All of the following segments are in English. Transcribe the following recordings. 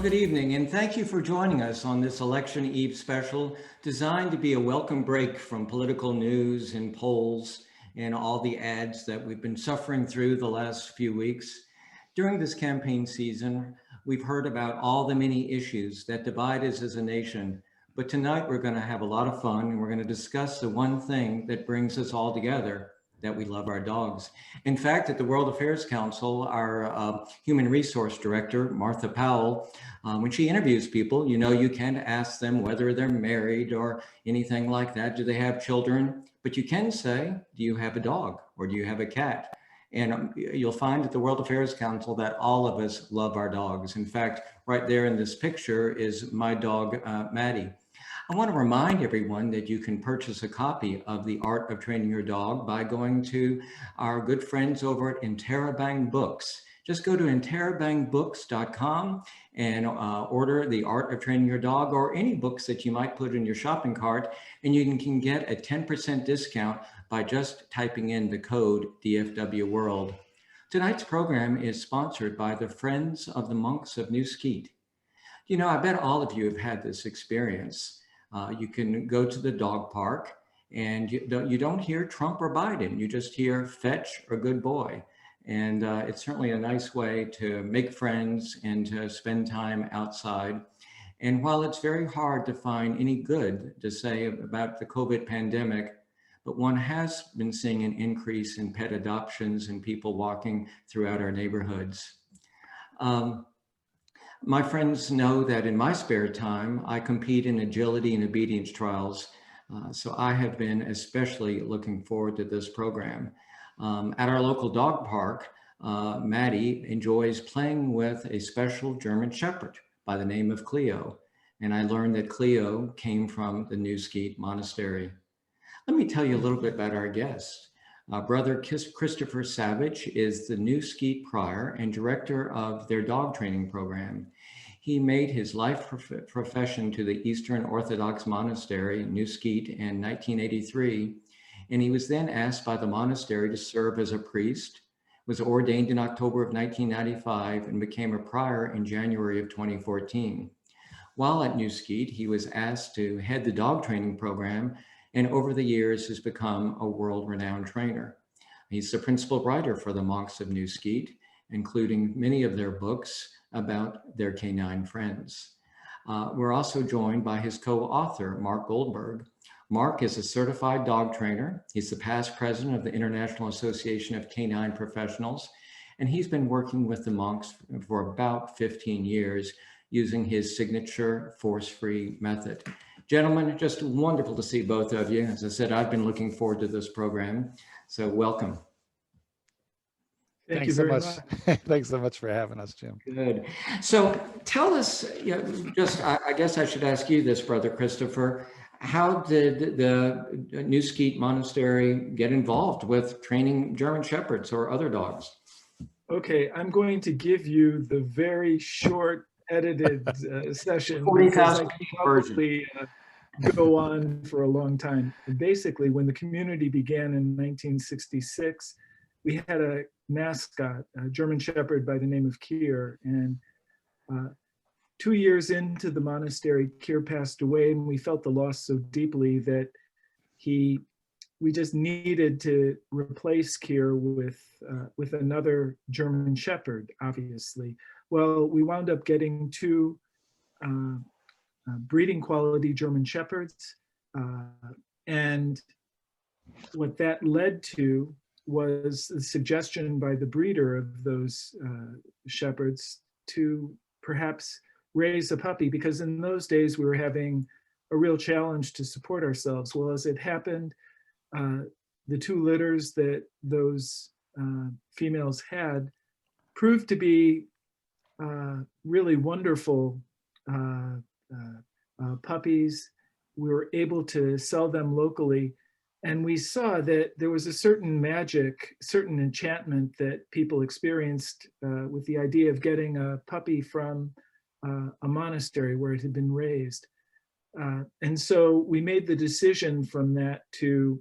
good evening, and thank you for joining us on this Election Eve special designed to be a welcome break from political news and polls and all the ads that we've been suffering through the last few weeks. During this campaign season, we've heard about all the many issues that divide us as a nation, but tonight we're going to have a lot of fun and we're going to discuss the one thing that brings us all together, that we love our dogs. In fact, at the World Affairs Council, our Human Resource Director, Martha Powell, when she interviews people, you can't ask them whether they're married or anything like that. Do they have children? But you can say, do you have a dog or do you have a cat? And you'll find at the World Affairs Council that all of us love our dogs. In fact, right there in this picture is my dog, Maddie. I want to remind everyone that you can purchase a copy of The Art of Training Your Dog by going to our good friends over at Interrobang Books. Just go to interrobangbooks.com and order The Art of Training Your Dog or any books that you might put in your shopping cart, and you can get a 10% discount by just typing in the code dfwworld. Tonight's program is sponsored by the Friends of the Monks of New Skeet. I bet all of you have had this experience. You can go to the dog park and you don't hear Trump or Biden, you just hear fetch or good boy. And it's certainly a nice way to make friends and to spend time outside. And while it's very hard to find any good to say about the COVID pandemic, but one has been seeing an increase in pet adoptions and people walking throughout our neighborhoods. My friends know that in my spare time, I compete in agility and obedience trials. So I have been especially looking forward to this program. At our local dog park, Maddie enjoys playing with a special German Shepherd by the name of Cleo. And I learned that Cleo came from the New Skete Monastery. Let me tell you a little bit about our guest. Brother Christopher Savage is the New Skeet Prior and director of their dog training program. He made his life profession to the Eastern Orthodox Monastery, New Skeet, in 1983, and he was then asked by the monastery to serve as a priest, was ordained in October of 1995, and became a prior in January of 2014. While at New Skeet, he was asked to head the dog training program, and over the years has become a world-renowned trainer. He's the principal writer for the Monks of New Skeet, including many of their books about their canine friends. We're also joined by his co-author, Marc Goldberg. Marc is a certified dog trainer. He's the past president of the International Association of Canine Professionals, and he's been working with the monks for about 15 years using his signature force-free method. Gentlemen, just wonderful to see both of you. As I said, I've been looking forward to this program, so welcome. Thanks so much. Thanks so much for having us, Jim. Good. So tell us, I guess I should ask you this, Brother Christopher. How did the New Skeet Monastery get involved with training German Shepherds or other dogs? Okay, I'm going to give you the very short edited session. 40,000 probably go on for a long time. And basically, when the community began in 1966, we had a mascot, a German Shepherd by the name of Kier, and 2 years into the monastery, Kier passed away, and we felt the loss so deeply that we just needed to replace Kier with another German Shepherd, obviously. Well, we wound up getting two breeding quality German Shepherds, and what that led to was a suggestion by the breeder of those shepherds to perhaps raise a puppy, because in those days we were having a real challenge to support ourselves. Well, as it happened, the two litters that those females had proved to be really wonderful puppies. We were able to sell them locally, and we saw that there was a certain magic, certain enchantment that people experienced with the idea of getting a puppy from a monastery where it had been raised. And so we made the decision from that to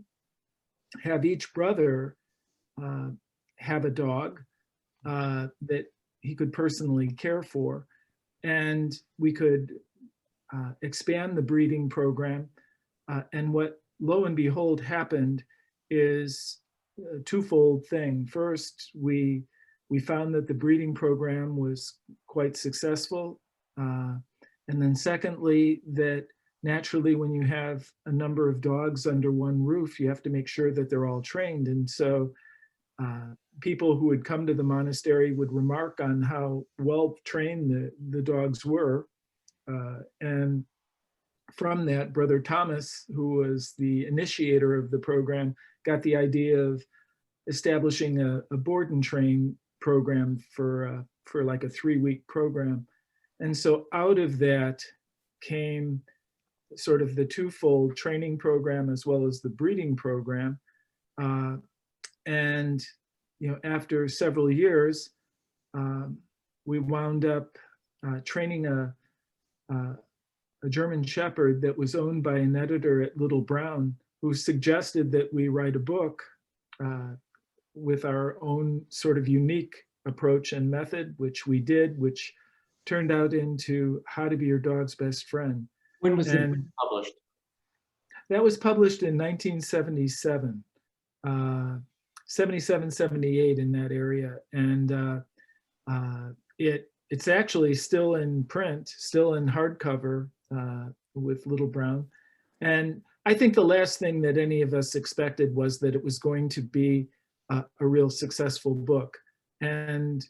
have each brother have a dog that he could personally care for. and we could expand the breeding program. And what, lo and behold, happened is a twofold thing. First, we found that the breeding program was quite successful. And then secondly, that naturally, when you have a number of dogs under one roof, you have to make sure that they're all trained. And so people who would come to the monastery would remark on how well trained the dogs were. And from that, Brother Thomas, who was the initiator of the program, got the idea of establishing a board and train program for like a 3-week program. And so out of that came sort of the twofold training program as well as the breeding program. And after several years, we wound up training a German Shepherd that was owned by an editor at Little Brown, who suggested that we write a book with our own sort of unique approach and method, which we did, which turned out into How to Be Your Dog's Best Friend. When was it published? That was published in 1977, 77, 78 in that area. And it's actually still in print, still in hardcover with Little Brown. And I think the last thing that any of us expected was that it was going to be a real successful book. And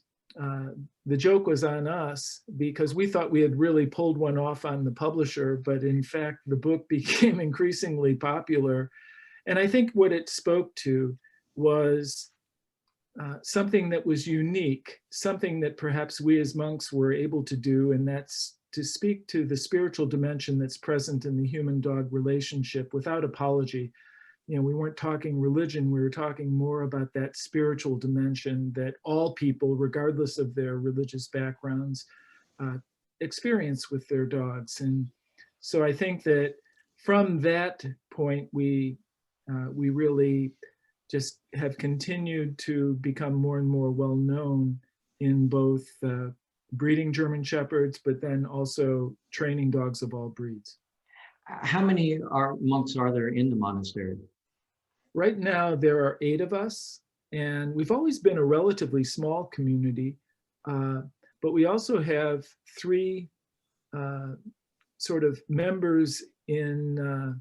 the joke was on us because we thought we had really pulled one off on the publisher, but in fact, the book became increasingly popular. And I think what it spoke to was something that was unique, something that perhaps we as monks were able to do, and that's to speak to the spiritual dimension that's present in the human-dog relationship without apology. We weren't talking religion, we were talking more about that spiritual dimension that all people, regardless of their religious backgrounds, experience with their dogs. And so I think that from that point, we really just have continued to become more and more well-known in both breeding German Shepherds, but then also training dogs of all breeds. How many monks are there in the monastery? Right now, there are 8 of us, and we've always been a relatively small community, but we also have 3 sort of members in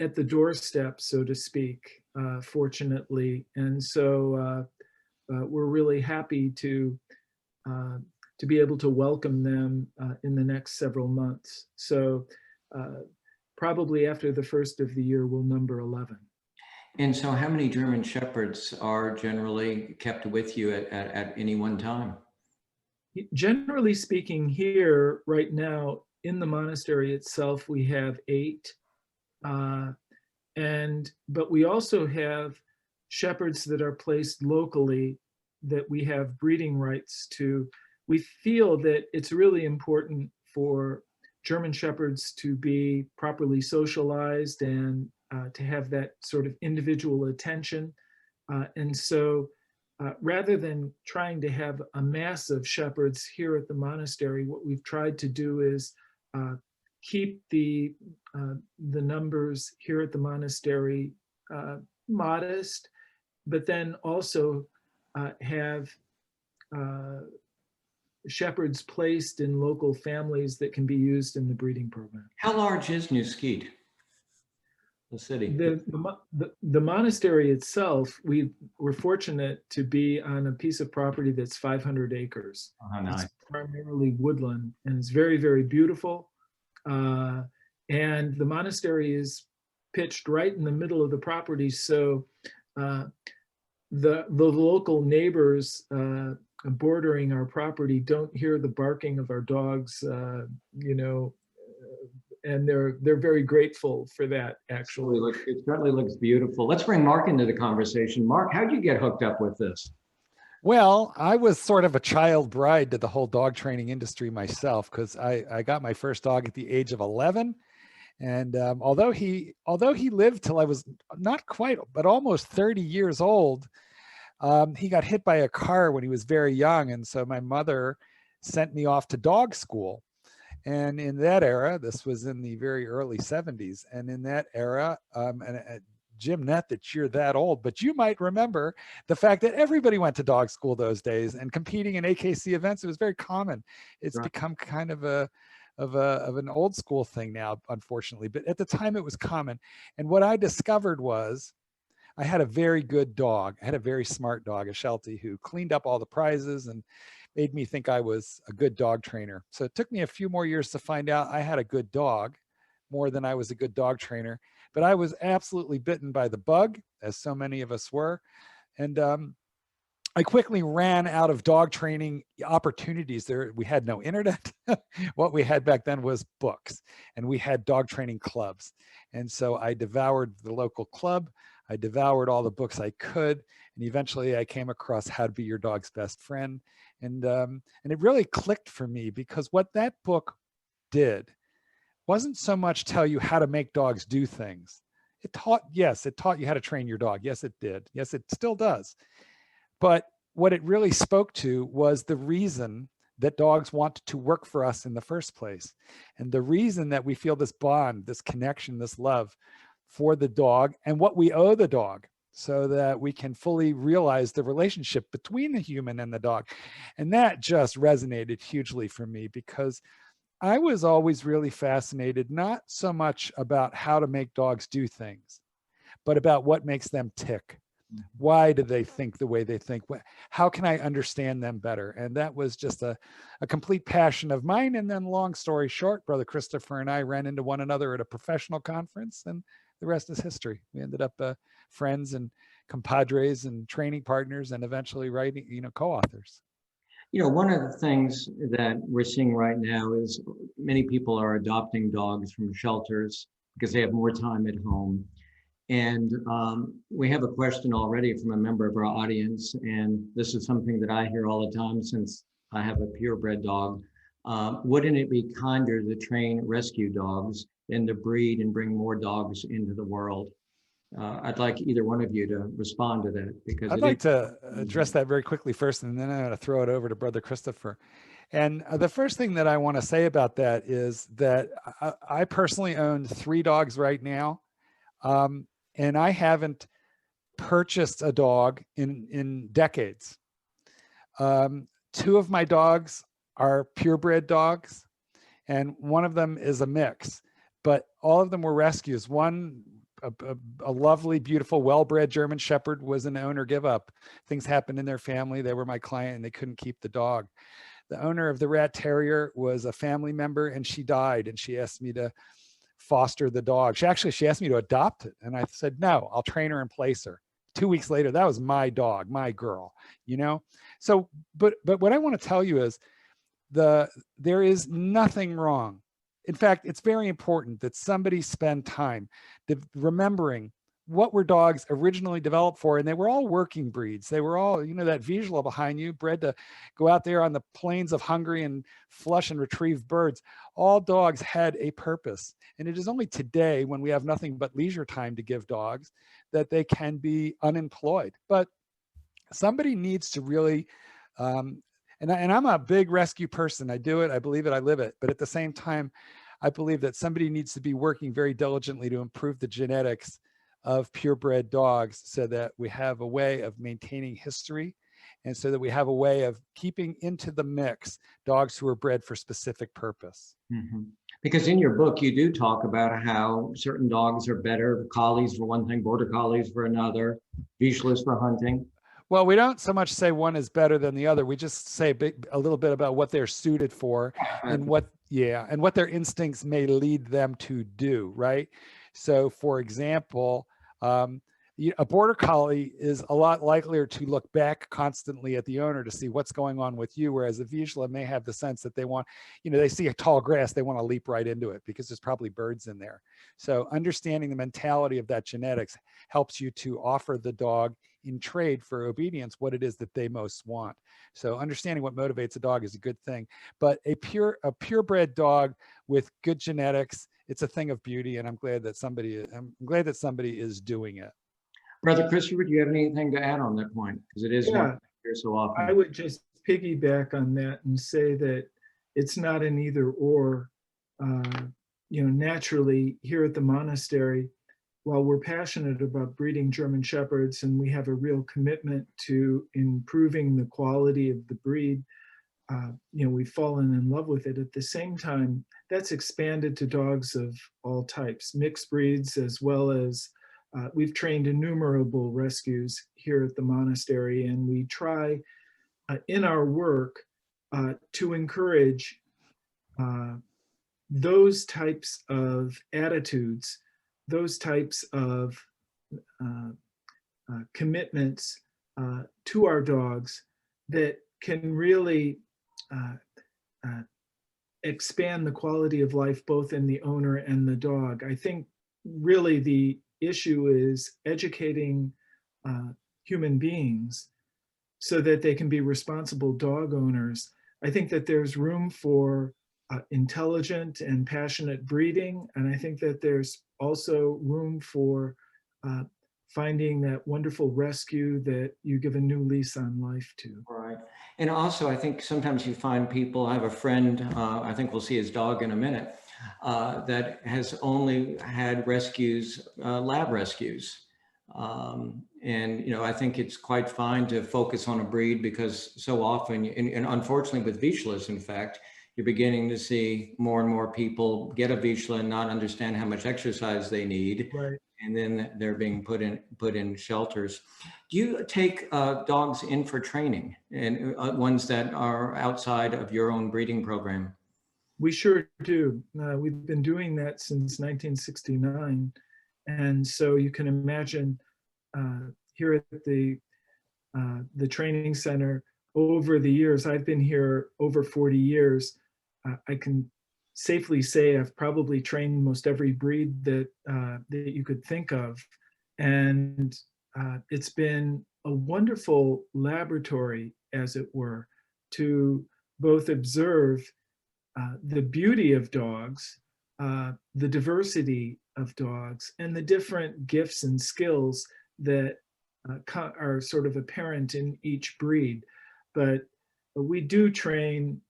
at the doorstep, so to speak, fortunately. And so we're really happy to be able to welcome them in the next several months. So probably after the first of the year, we'll number 11. And so how many German Shepherds are generally kept with you at any one time? Generally speaking, here right now in the monastery itself, we have 8. But we also have shepherds that are placed locally that we have breeding rights to. We feel that it's really important for German Shepherds to be properly socialized and to have that sort of individual attention. And so rather than trying to have a mass of shepherds here at the monastery, what we've tried to do is keep the numbers here at the monastery modest, but then also have shepherds placed in local families that can be used in the breeding program. How large is New Skeet, the city? The monastery itself, we're fortunate to be on a piece of property that's 500 acres. Oh, nice. It's primarily woodland, and it's very, very beautiful. And the monastery is pitched right in the middle of the property, so the local neighbors bordering our property don't hear the barking of our dogs, and they're very grateful for that, actually. It certainly looks beautiful. Let's bring Marc into the conversation. Marc, how'd you get hooked up with this? Well, I was sort of a child bride to the whole dog training industry myself, because I got my first dog at the age of 11. And although he lived till I was not quite, but almost 30 years old, he got hit by a car when he was very young. And so my mother sent me off to dog school. And in that era, this was in the very early 70s. And in that era, Jim, not that you're that old, but you might remember the fact that everybody went to dog school those days, and competing in AKC events, it was very common. It's become kind of an old school thing now, unfortunately, but at the time it was common. And what I discovered was I had a very good dog. I had a very smart dog, a Sheltie, who cleaned up all the prizes and made me think I was a good dog trainer. So it took me a few more years to find out I had a good dog, more than I was a good dog trainer. But I was absolutely bitten by the bug, as so many of us were. And I quickly ran out of dog training opportunities. We had no internet. What we had back then was books, and we had dog training clubs. And so I devoured the local club. I devoured all the books I could, and eventually I came across How to Be Your Dog's Best Friend. And it really clicked for me, because what that book did wasn't so much tell you how to make dogs do things. It taught you how to train your dog. Yes, it did. Yes, it still does. But what it really spoke to was the reason that dogs want to work for us in the first place. And the reason that we feel this bond, this connection, this love for the dog, and what we owe the dog, so that we can fully realize the relationship between the human and the dog. And that just resonated hugely for me, because I was always really fascinated, not so much about how to make dogs do things, but about what makes them tick. Why do they think the way they think? How can I understand them better? And that was just a complete passion of mine. And then, long story short, Brother Christopher and I ran into one another at a professional conference, and the rest is history. We ended up friends and compadres and training partners, and eventually writing, co-authors. One of the things that we're seeing right now is many people are adopting dogs from shelters because they have more time at home. And we have a question already from a member of our audience, and this is something that I hear all the time since I have a purebred dog. Wouldn't it be kinder to train rescue dogs than to breed and bring more dogs into the world? I'd like either one of you to respond to that, because I'd like to address that very quickly first, and then I'm going to throw it over to Brother Christopher. And the first thing that I want to say about that is that I personally own 3 dogs right now. And I haven't purchased a dog in decades. 2 of my dogs are purebred dogs, and one of them is a mix, but all of them were rescues. One, a lovely, beautiful, well-bred German Shepherd, was an owner give up. Things happened in their family. They were my client and they couldn't keep the dog. The owner of the Rat Terrier was a family member, and she died, and she asked me to foster the dog. She asked me to adopt it. And I said, no, I'll train her and place her. 2 weeks later, that was my dog, my girl, So, but what I want to tell you is there is nothing wrong. In fact, it's very important that somebody spend time remembering what were dogs originally developed for. And they were all working breeds. They were all, that Vizsla behind you, bred to go out there on the plains of Hungary and flush and retrieve birds. All dogs had a purpose. And it is only today, when we have nothing but leisure time to give dogs, that they can be unemployed. But somebody needs to really, and I'm a big rescue person. I do it, I believe it, I live it. But at the same time, I believe that somebody needs to be working very diligently to improve the genetics of purebred dogs, so that we have a way of maintaining history, and so that we have a way of keeping into the mix dogs who are bred for specific purpose. Mm-hmm. Because in your book, you do talk about how certain dogs are better, collies for one thing, border collies for another, Vizslas for hunting. Well, we don't so much say one is better than the other. We just say a little bit about what they're suited for, and what their instincts may lead them to do, right? So, for example, a border collie is a lot likelier to look back constantly at the owner to see what's going on with you, whereas a Vizsla may have the sense that they want, they see a tall grass, they want to leap right into it because there's probably birds in there. So understanding the mentality of that genetics helps you to offer the dog in trade for obedience what it is that they most want. So understanding what motivates a dog is a good thing. But a purebred dog with good genetics, it's a thing of beauty, and I'm glad that somebody is doing it. Brother Christopher, do you have anything to add on that point? Because it is one here so often. I would just piggyback on that and say that it's not an either or. Naturally here at the monastery, while we're passionate about breeding German Shepherds and we have a real commitment to improving the quality of the breed, we've fallen in love with it. At the same time, that's expanded to dogs of all types, mixed breeds, as well as we've trained innumerable rescues here at the monastery, and we try in our work to encourage those types of attitudes, those types of commitments to our dogs that can really expand the quality of life both in the owner and the dog. I think really the issue is educating human beings so that they can be responsible dog owners. I think that there's room for intelligent and passionate breeding, and I think that there's also room for finding that wonderful rescue that you give a new lease on life to. Right. And also, I think sometimes you find people, I have a friend, I think we'll see his dog in a minute, that has only had rescues, lab rescues. I think it's quite fine to focus on a breed because so often, and unfortunately with Vizslas, in fact, you're beginning to see more and more people get a Vizsla and not understand how much exercise they need. Right. And then they're being put in shelters. Do you take dogs in for training, and ones that are outside of your own breeding program? We sure do. We've been doing that since 1969. And so you can imagine here at the training center, over the years, I've been here over 40 years, I can safely say I've probably trained most every breed that you could think of. And it's been a wonderful laboratory, as it were, to both observe the beauty of dogs, the diversity of dogs, and the different gifts and skills that are sort of apparent in each breed. But we do train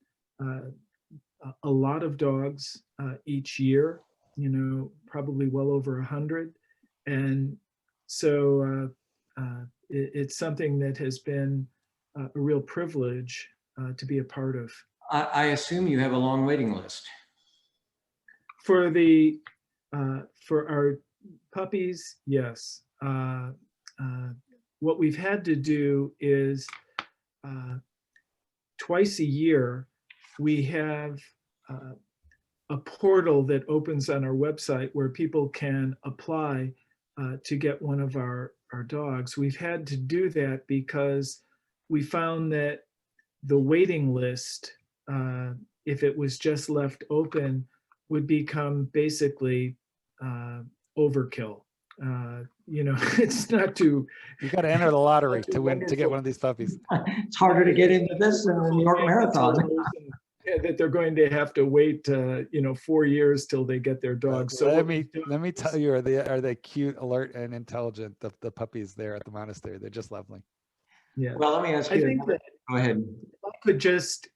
a lot of dogs each year, probably well over 100. And so it's something that has been a real privilege to be a part of. I assume you have a long waiting list. For our puppies, yes. What we've had to do is twice a year, we have a portal that opens on our website where people can apply to get one of our dogs. We've had to do that because we found that the waiting list, if it was just left open, would become basically overkill. It's not too. You got to enter the lottery to win, to get one of these puppies. It's harder to get into this than the New York Marathon. That they're going to have to wait, 4 years till they get their dog. So let me tell you, are they cute, alert, and intelligent? The puppies there at the monastery, they're just lovely. Yeah. Well, let me ask you. I think that, go ahead. If I could just,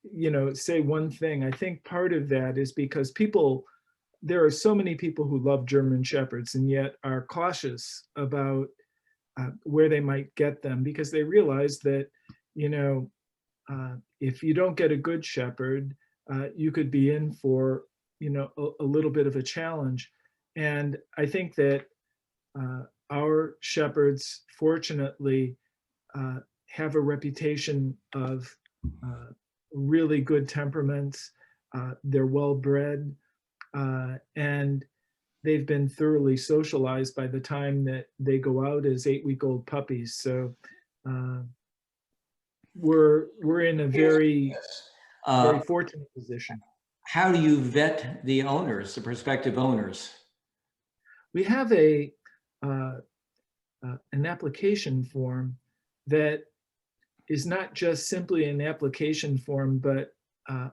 say one thing. I think part of that is because there are so many people who love German Shepherds and yet are cautious about where they might get them because they realize that, if you don't get a good Shepherd, you could be in for, a little bit of a challenge. And I think that our Shepherds, fortunately, have a reputation of really good temperaments. They're well-bred, and they've been thoroughly socialized by the time that they go out as 8-week-old puppies. So we're in a very fortunate position. How do you vet the owners, the prospective owners? We have an application form that is not just simply an application form, but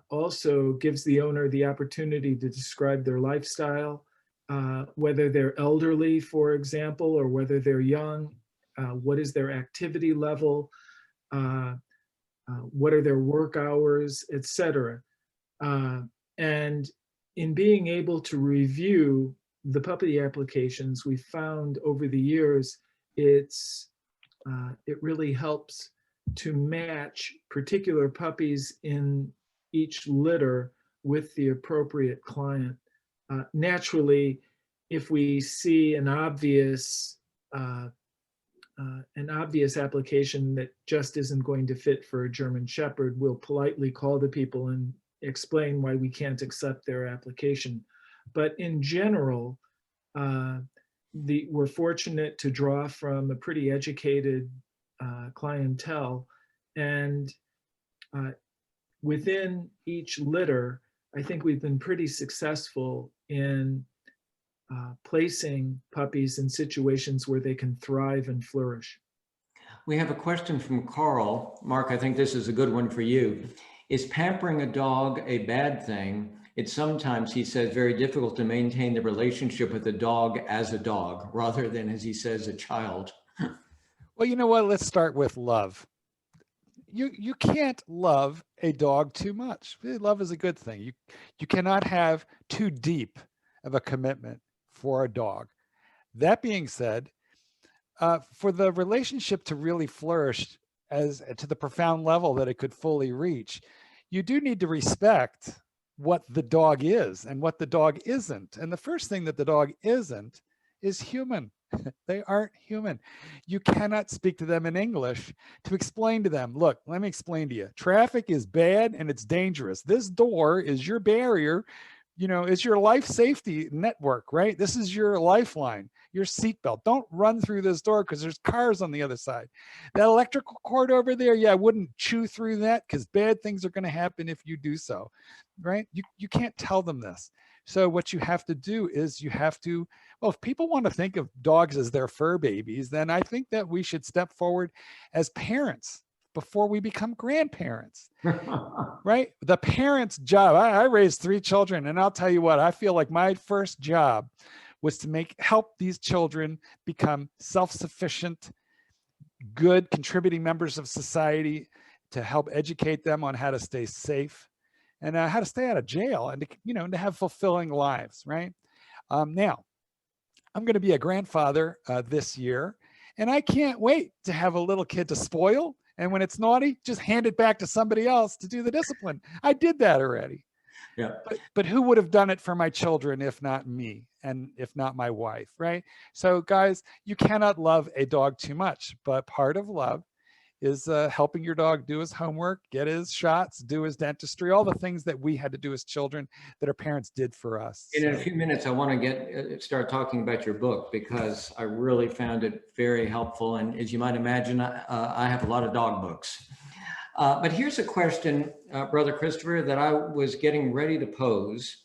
also gives the owner the opportunity to describe their lifestyle, whether they're elderly, for example, or whether they're young, what is their activity level, what are their work hours, etc. And in being able to review the puppy applications, we found over the years it really helps to match particular puppies in each litter with the appropriate client. Naturally, if we see an obvious application that just isn't going to fit for a German Shepherd, we'll politely call the people and explain why we can't accept their application. But in general, we're fortunate to draw from a pretty educated clientele, and within each litter, I think we've been pretty successful in placing puppies in situations where they can thrive and flourish. We have a question from Carl. Marc, I think this is a good one for you. Is pampering a dog a bad thing? It's sometimes, he says, very difficult to maintain the relationship with the dog as a dog, rather than, as he says, a child. Well, you know what? Let's start with love. You can't love a dog too much. Love is a good thing. You cannot have too deep of a commitment for a dog. That being said, for the relationship to really flourish as to the profound level that it could fully reach, you do need to respect what the dog is and what the dog isn't. And the first thing that the dog isn't is human. They aren't human. You cannot speak to them in English to explain to them, look, let me explain to you. Traffic is bad and it's dangerous. This door is your barrier, you know, it's your life safety network, right? This is your lifeline, your seatbelt. Don't run through this door because there's cars on the other side. That electrical cord over there, yeah, I wouldn't chew through that because bad things are going to happen if you do so, right? You can't tell them this. So what you have to do is you have to, well, if people want to think of dogs as their fur babies, then I think that we should step forward as parents before we become grandparents, right? The parent's job, I raised 3 children, and I'll tell you what, I feel like my first job was to help these children become self-sufficient, good contributing members of society, to help educate them on how to stay safe and how to stay out of jail, and to have fulfilling lives, right? Now, I'm going to be a grandfather this year, and I can't wait to have a little kid to spoil. And when it's naughty, just hand it back to somebody else to do the discipline. I did that already. Yeah. But who would have done it for my children if not me, and if not my wife, right? So guys, you cannot love a dog too much, but part of love is helping your dog do his homework, get his shots, do his dentistry, all the things that we had to do as children that our parents did for us. In a few minutes, I want to start talking about your book, because I really found it very helpful. And as you might imagine, I have a lot of dog books. But here's a question, Brother Christopher, that I was getting ready to pose.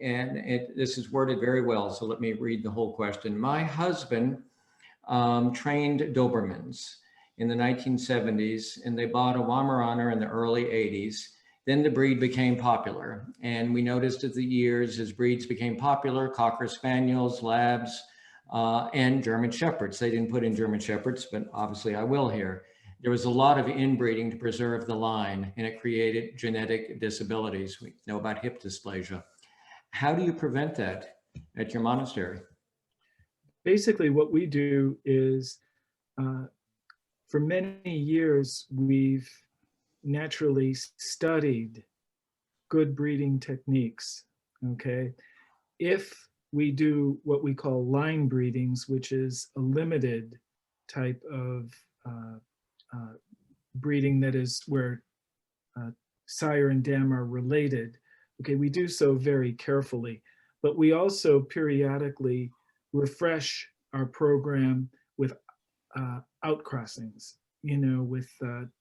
And this is worded very well, so let me read the whole question. My husband trained Dobermans in the 1970s, and they bought a Weimaraner in the early 80s. Then the breed became popular, and we noticed as the years as breeds became popular, Cocker Spaniels, Labs, and German Shepherds. They didn't put in German Shepherds, but obviously I will here. There was a lot of inbreeding to preserve the line, and it created genetic disabilities. We know about hip dysplasia. How do you prevent that at your monastery? Basically, what we do is, for many years, we've naturally studied good breeding techniques, okay? If we do what we call line breedings, which is a limited type of breeding that is where sire and dam are related, okay, we do so very carefully. But we also periodically refresh our program with outcrossings, with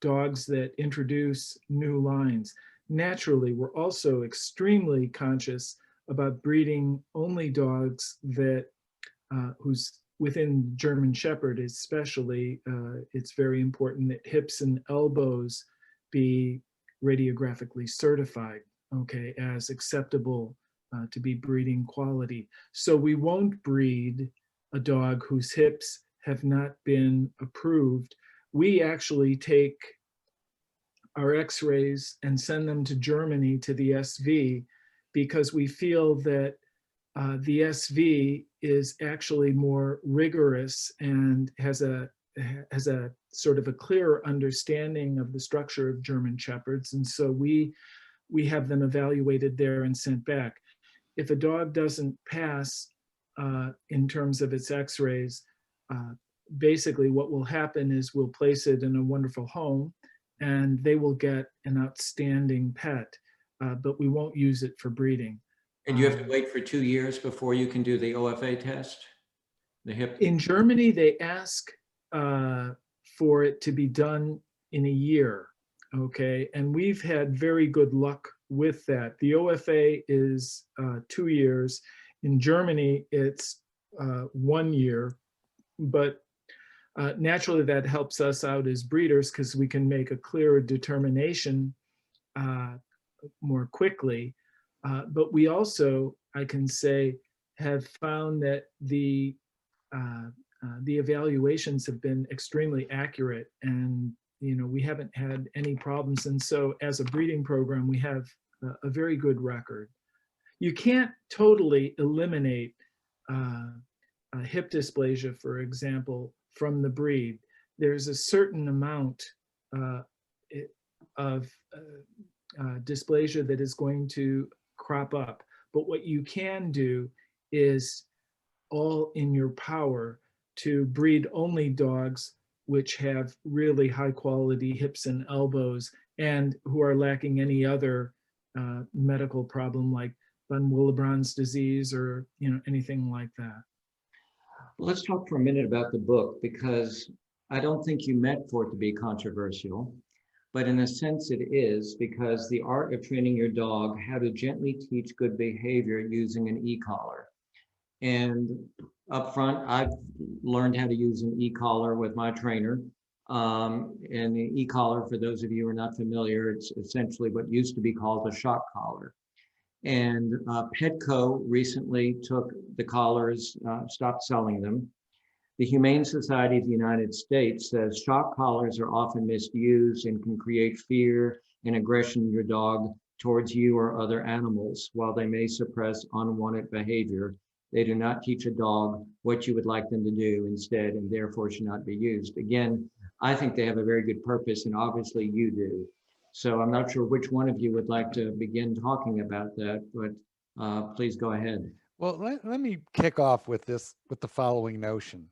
dogs that introduce new lines. Naturally, we're also extremely conscious about breeding only dogs that whose within German Shepherd especially, it's very important that hips and elbows be radiographically certified, okay, as acceptable to be breeding quality. So we won't breed a dog whose hips have not been approved. We actually take our x-rays and send them to Germany to the SV, because we feel that the SV is actually more rigorous and has a sort of a clearer understanding of the structure of German Shepherds. And so we have them evaluated there and sent back. If a dog doesn't pass in terms of its x-rays, basically what will happen is we'll place it in a wonderful home and they will get an outstanding pet, but we won't use it for breeding. And you have to wait for 2 years before you can do the OFA test, the hip? In Germany, they ask for it to be done in a year, okay? And we've had very good luck with that. The OFA is 2 years. In Germany, it's 1 year, but naturally that helps us out as breeders because we can make a clearer determination more quickly. But we also, I can say, have found that the evaluations have been extremely accurate, and we haven't had any problems. And so as a breeding program, we have a very good record. You can't totally eliminate hip dysplasia, for example, from the breed. There's a certain amount of dysplasia that is going to crop up. But what you can do is all in your power to breed only dogs which have really high quality hips and elbows and who are lacking any other medical problem like von Willebrand's disease or anything like that. Let's talk for a minute about the book, because I don't think you meant for it to be controversial, but in a sense it is, because the art of training your dog how to gently teach good behavior using an e-collar. And up front, I've learned how to use an e-collar with my trainer. And the e-collar, for those of you who are not familiar, it's essentially what used to be called a shock collar. And Petco recently took the collars, stopped selling them. The Humane Society of the United States says shock collars are often misused and can create fear and aggression in your dog towards you or other animals. While they may suppress unwanted behavior, they do not teach a dog what you would like them to do instead, and therefore should not be used. Again, I think they have a very good purpose, and obviously you do. So I'm not sure which one of you would like to begin talking about that, but please go ahead. Well, let me kick off with the following notion.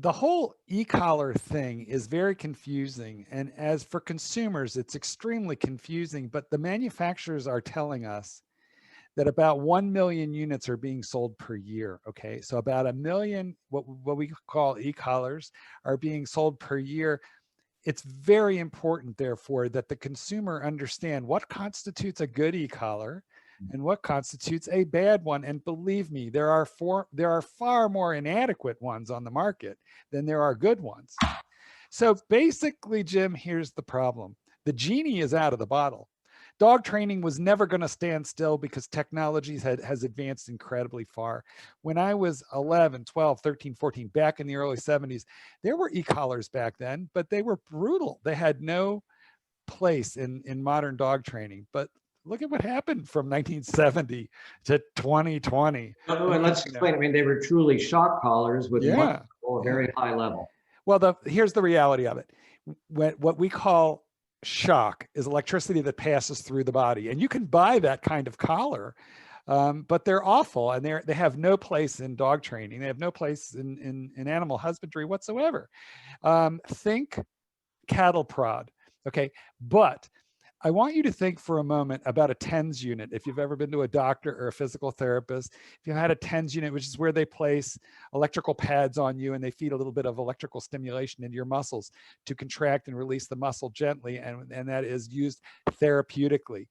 The whole e-collar thing is very confusing. And as for consumers, it's extremely confusing, but the manufacturers are telling us that about 1 million units are being sold per year. Okay, so about 1 million, what we call e-collars, are being sold per year. It's very important, therefore, that the consumer understand what constitutes a good e-collar and what constitutes a bad one. And believe me, there are far more inadequate ones on the market than there are good ones. So basically, Jim, here's the problem. The genie is out of the bottle. Dog training was never going to stand still because technology has advanced incredibly far. When I was 11, 12, 13, 14, back in the early 70s, there were e-collars back then, but they were brutal. They had no place in modern dog training. But look at what happened from 1970 to 2020. And let's explain. I mean, they were truly shock collars with a very high level. Well, here's the reality of it. What we call shock is electricity that passes through the body, and you can buy that kind of collar, but they're awful, and they have no place in dog training. They have no place in animal husbandry whatsoever. Think cattle prod, okay? But I want you to think for a moment about a TENS unit. If you've ever been to a doctor or a physical therapist, if you had a TENS unit, which is where they place electrical pads on you and they feed a little bit of electrical stimulation into your muscles to contract and release the muscle gently, and that is used therapeutically.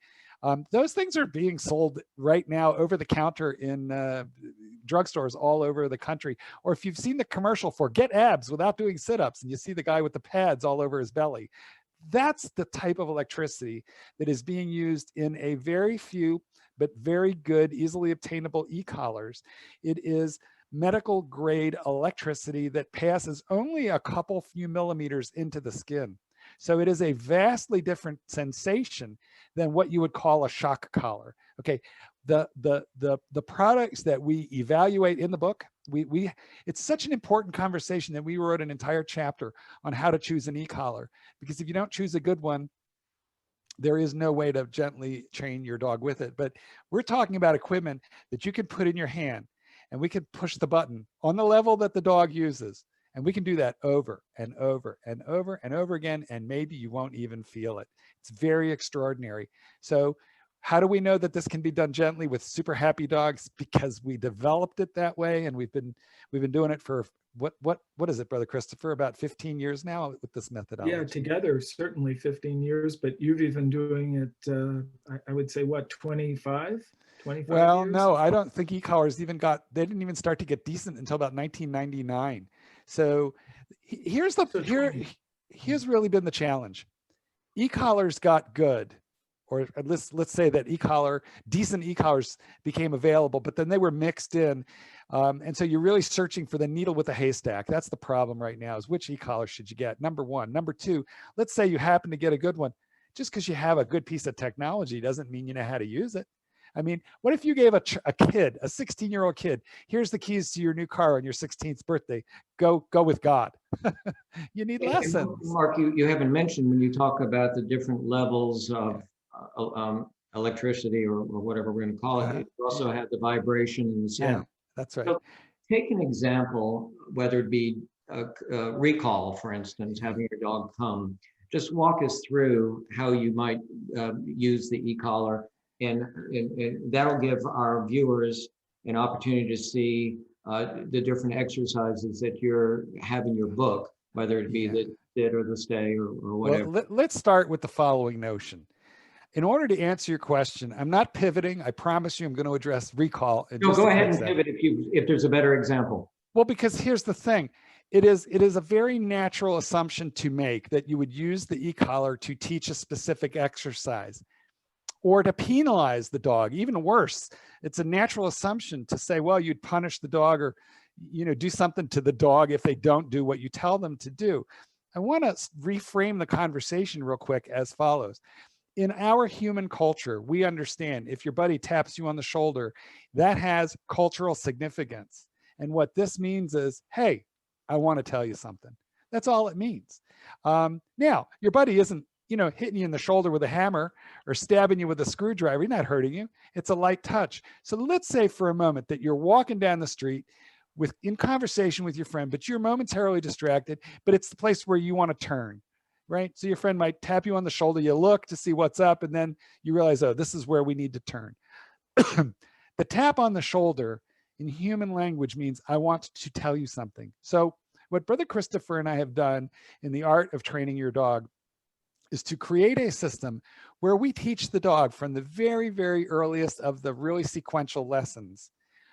Those things are being sold right now over the counter in drugstores all over the country. Or if you've seen the commercial for Get Abs Without Doing Sit-Ups, and you see the guy with the pads all over his belly, that's the type of electricity that is being used in a very few but very good, easily obtainable e-collars. It is medical grade electricity that passes only a few millimeters into the skin. So it is a vastly different sensation than what you would call a shock collar. Okay, the products that we evaluate in the book, it's such an important conversation that we wrote an entire chapter on how to choose an e-collar, because if you don't choose a good one, there is no way to gently train your dog with it. But we're talking about equipment that you can put in your hand, and we can push the button on the level that the dog uses. And we can do that over and over and over and over again, and maybe you won't even feel it. It's very extraordinary. So how do we know that this can be done gently with super happy dogs? Because we developed it that way, and we've been doing it for what is it, Brother Christopher? About 15 years now with this methodology. Yeah, together certainly 15 years, but you've even doing it. I would say what, 25 well, years? No, I don't think e-collars they didn't even start to get decent until about 1999. So here's really been the challenge. E-collars got good, or let's say that decent e-collars became available, but then they were mixed in. And so you're really searching for the needle with a haystack. That's the problem right now, is which e-collar should you get? Number one. Number two, let's say you happen to get a good one. Just because you have a good piece of technology doesn't mean you know how to use it. I mean, what if you gave a kid, a 16-year-old kid, here's the keys to your new car on your 16th birthday. Go with God. You need lessons. Marc, you haven't mentioned, when you talk about the different levels of electricity or whatever we're going to call it, you also have the vibration and the sound. Yeah, that's right. So take an example, whether it be a recall, for instance, having your dog come. Just walk us through how you might use the e-collar, and that'll give our viewers an opportunity to see the different exercises that you have in your book, whether it be the sit or the stay or whatever. Well, let's start with the following notion. In order to answer your question, I'm not pivoting. I promise you I'm going to address recall. No, go ahead and pivot if there's a better example. Well, because here's the thing. It is a very natural assumption to make that you would use the e-collar to teach a specific exercise or to penalize the dog. Even worse, it's a natural assumption to say, well, you'd punish the dog or do something to the dog if they don't do what you tell them to do. I want to reframe the conversation real quick as follows. In our human culture, we understand if your buddy taps you on the shoulder, that has cultural significance. And what this means is, hey, I want to tell you something. That's all it means. Now, your buddy isn't, hitting you in the shoulder with a hammer or stabbing you with a screwdriver. He's not hurting you. It's a light touch. So let's say for a moment that you're walking down the street in conversation with your friend, but you're momentarily distracted, but it's the place where you want to turn. Right? So your friend might tap you on the shoulder, you look to see what's up, and then you realize, oh, this is where we need to turn. The tap on the shoulder in human language means I want to tell you something. So what Brother Christopher and I have done in the art of training your dog is to create a system where we teach the dog from the very, very earliest of the really sequential lessons.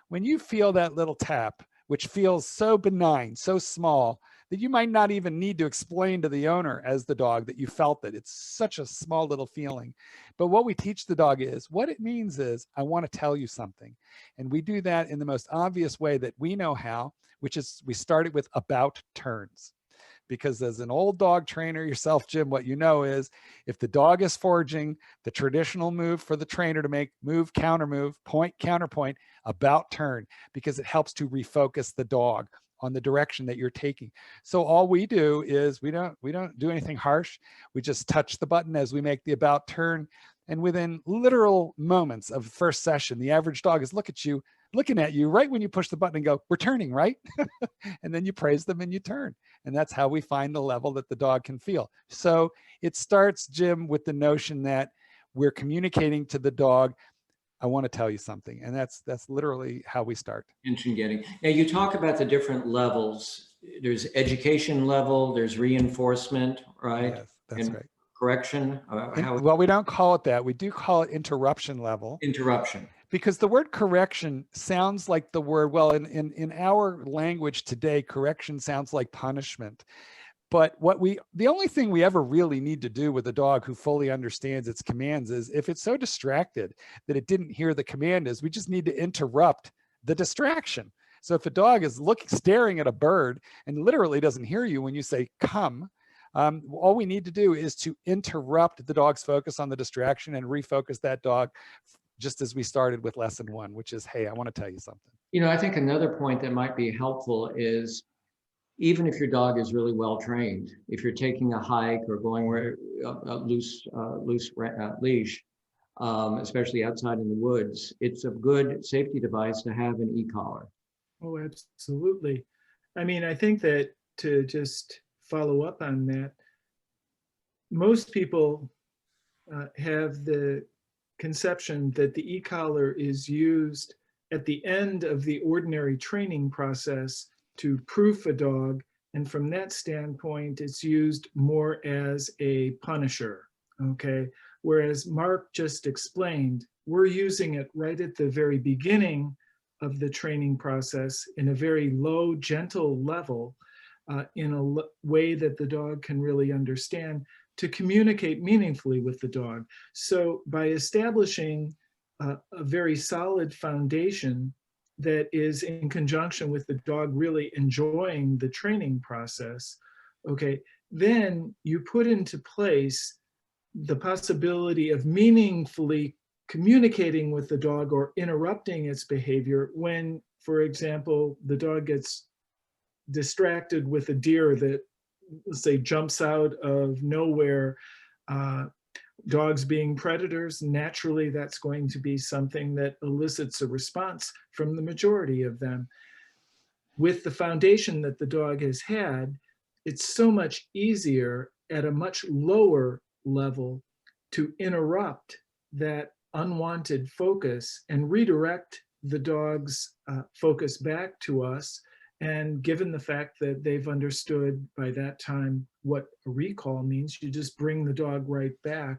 When you feel that little tap, which feels so benign, so small, that you might not even need to explain to the owner as the dog that you felt it. It's such a small little feeling. But what we teach the dog is, what it means is, I want to tell you something. And we do that in the most obvious way that we know how, which is we started with about turns. Because as an old dog trainer yourself, Jim, what you know is if the dog is foraging, the traditional move for the trainer to make move, counter move, point, counterpoint, about turn, because it helps to refocus the dog on the direction that you're taking. So all we do is we don't do anything harsh. We just touch the button as we make the about turn. And within literal moments of the first session, the average dog is looking at you right when you push the button and go, we're turning, right? And then you praise them and you turn. And that's how we find the level that the dog can feel. So it starts, Jim, with the notion that we're communicating to the dog, I want to tell you something. And that's literally how we start. Attention getting. Now you talk about the different levels. There's education level, there's reinforcement, right? Yes, that's and right. Correction. Well, we don't call it that. We do call it interruption level. Interruption. Because the word correction sounds like the word, well, in our language today, correction sounds like punishment. But the only thing we ever really need to do with a dog who fully understands its commands is if it's so distracted that it didn't hear the command we just need to interrupt the distraction. So if a dog is staring at a bird and literally doesn't hear you when you say come, All we need to do is to interrupt the dog's focus on the distraction and refocus that dog, just as we started with lesson 1, which is, hey, I want to tell you something. You know, I think another point that might be helpful is, even if your dog is really well trained, if you're taking a hike or going where a loose leash, especially outside in the woods, it's a good safety device to have an e-collar. Oh, absolutely. I mean, I think that, to just follow up on that, most people have the conception that the e-collar is used at the end of the ordinary training process to proof a dog, and from that standpoint, it's used more as a punisher, okay? Whereas Marc just explained, we're using it right at the very beginning of the training process in a very low, gentle level, in a way that the dog can really understand, to communicate meaningfully with the dog. So by establishing a very solid foundation that is in conjunction with the dog really enjoying the training process, okay, then you put into place the possibility of meaningfully communicating with the dog or interrupting its behavior when, for example, the dog gets distracted with a deer that, let's say, jumps out of nowhere. Dogs being predators, naturally that's going to be something that elicits a response from the majority of them. With the foundation that the dog has had, it's so much easier at a much lower level to interrupt that unwanted focus and redirect the dog's focus back to us. And given the fact that they've understood by that time what a recall means, you just bring the dog right back.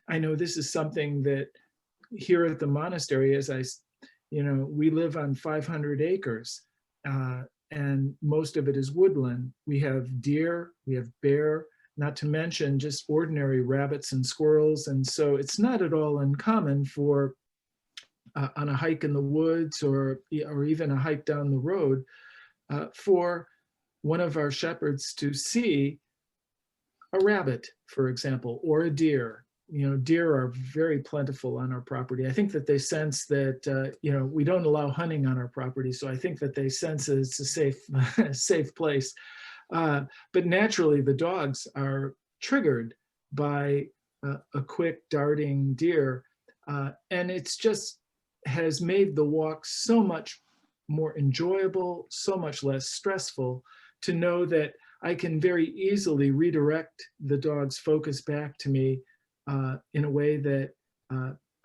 I know this is something that here at the monastery, we live on 500 acres, and most of it is woodland. We have deer, we have bear, not to mention just ordinary rabbits and squirrels. And so it's not at all uncommon for on a hike in the woods or even a hike down the road, for one of our shepherds to see a rabbit, for example, or a deer. You know, deer are very plentiful on our property. I think that they sense that, we don't allow hunting on our property. So I think that they sense that it's a safe place. But naturally, the dogs are triggered by a quick darting deer. And it's just has made the walk so much more enjoyable, so much less stressful, to know that I can very easily redirect the dog's focus back to me in a way that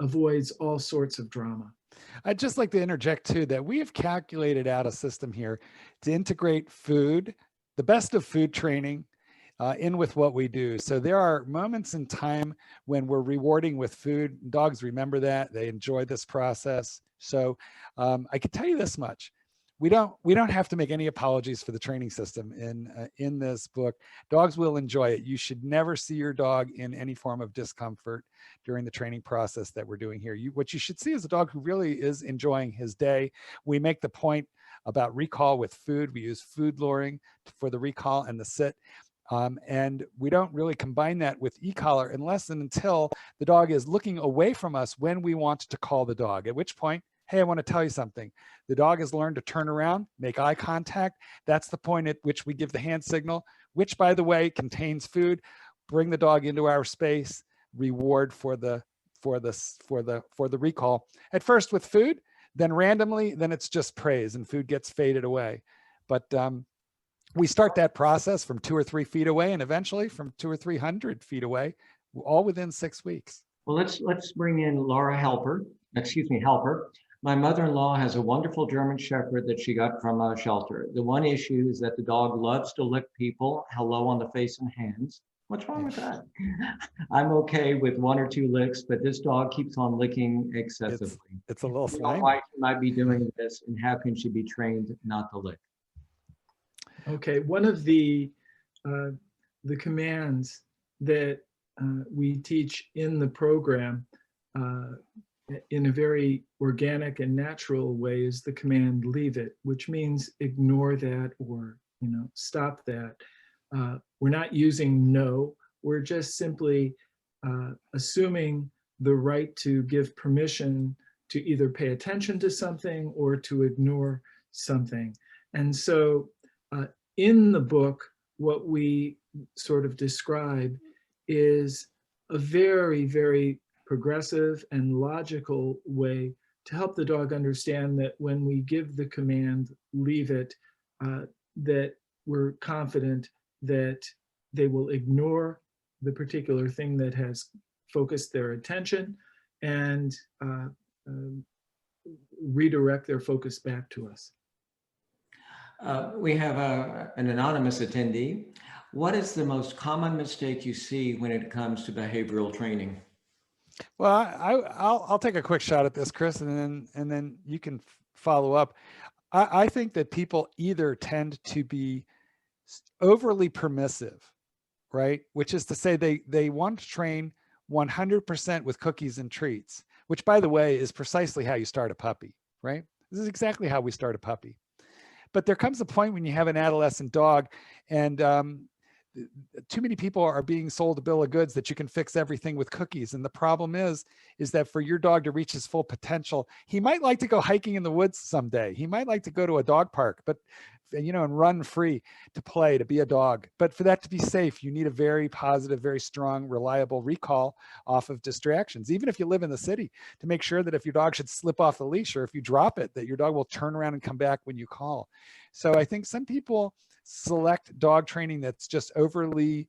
avoids all sorts of drama. I'd just like to interject too that we have calculated out a system here to integrate food, the best of food training, in with what we do. So there are moments in time when we're rewarding with food. Dogs remember that. They enjoy this process. So I can tell you this much. We don't have to make any apologies for the training system in this book. Dogs will enjoy it. You should never see your dog in any form of discomfort during the training process that we're doing here. What you should see is a dog who really is enjoying his day. We make the point about recall with food. We use food luring for the recall and the sit. And we don't really combine that with e-collar unless and until the dog is looking away from us when we want to call the dog, at which point, hey, I want to tell you something. The dog has learned to turn around, make eye contact. That's the point at which we give the hand signal, which, by the way, contains food. Bring the dog into our space, reward for the recall. At first with food, then randomly, then it's just praise and food gets faded away. But we start that process from 2 or 3 feet away, and eventually from 200 or 300 feet away, all within 6 weeks. Well, let's bring in Laura Helper. My mother-in-law has a wonderful German Shepherd that she got from a shelter. The one issue is that the dog loves to lick people hello on the face and hands. What's wrong with that? I'm okay with 1 or 2 licks, but this dog keeps on licking excessively. It's a little slimy. Why she might be doing this, and how can she be trained not to lick? Okay, one of the commands that we teach in the program in a very organic and natural way is the command leave it, which means ignore that or stop that. we're not using no, we're just simply assuming the right to give permission to either pay attention to something or to ignore something. And so in the book, what we sort of describe is a very, very progressive and logical way to help the dog understand that when we give the command, leave it, that we're confident that they will ignore the particular thing that has focused their attention and redirect their focus back to us. We have an anonymous attendee. What is the most common mistake you see when it comes to behavioral training? Well, I'll take a quick shot at this, Chris, and then you can follow up. I think that people either tend to be overly permissive, right? Which is to say they want to train 100% with cookies and treats, which, by the way, is precisely how you start a puppy, right? This is exactly how we start a puppy. But there comes a point when you have an adolescent dog and too many people are being sold a bill of goods that you can fix everything with cookies. And the problem is that for your dog to reach his full potential, he might like to go hiking in the woods someday. He might like to go to a dog park, but and run free to play, to be a dog. But for that to be safe, you need a very positive, very strong, reliable recall off of distractions, even if you live in the city, to make sure that if your dog should slip off the leash or if you drop it, that your dog will turn around and come back when you call. So I think some people select dog training that's just overly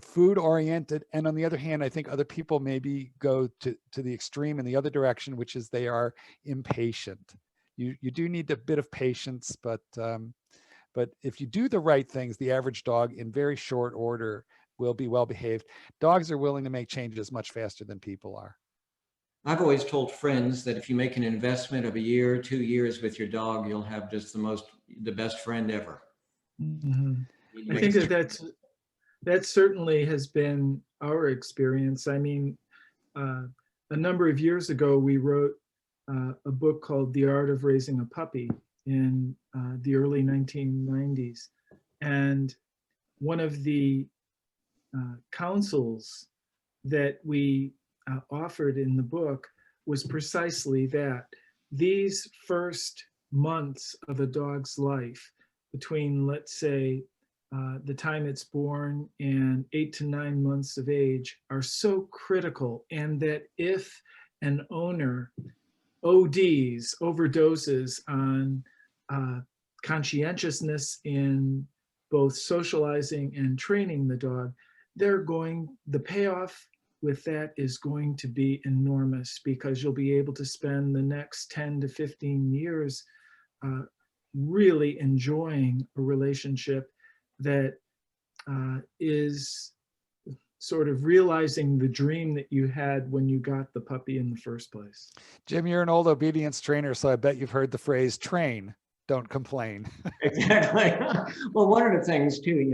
food oriented. And on the other hand, I think other people maybe go to the extreme in the other direction, which is they are impatient. You do need a bit of patience, but if you do the right things, the average dog in very short order will be well behaved. Dogs are willing to make changes much faster than people are. I've always told friends that if you make an investment of a year, 2 years with your dog, you'll have just the best friend ever. Mm-hmm. I think that certainly has been our experience. I mean, a number of years ago, we wrote a book called The Art of Raising a Puppy in the early 1990s. And one of the counsels that we offered in the book was precisely that. These first months of a dog's life, between, let's say, the time it's born and 8 to 9 months of age, are so critical, and that if an owner overdoses on conscientiousness in both socializing and training the dog, the payoff with that is going to be enormous, because you'll be able to spend the next 10 to 15 years really enjoying a relationship that is sort of realizing the dream that you had when you got the puppy in the first place. Jim, you're an old obedience trainer, so I bet you've heard the phrase, train, don't complain. Exactly. Well, one of the things too,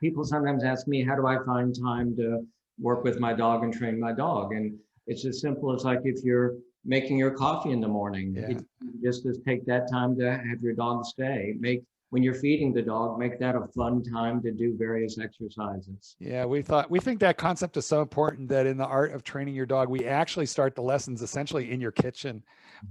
people sometimes ask me, how do I find time to work with my dog and train my dog? And it's as simple as, like, if you're making your coffee in the morning, just take that time to have your dog stay. When you're feeding the dog, make that a fun time to do various exercises. Yeah, we think that concept is so important that in the art of training your dog, we actually start the lessons essentially in your kitchen.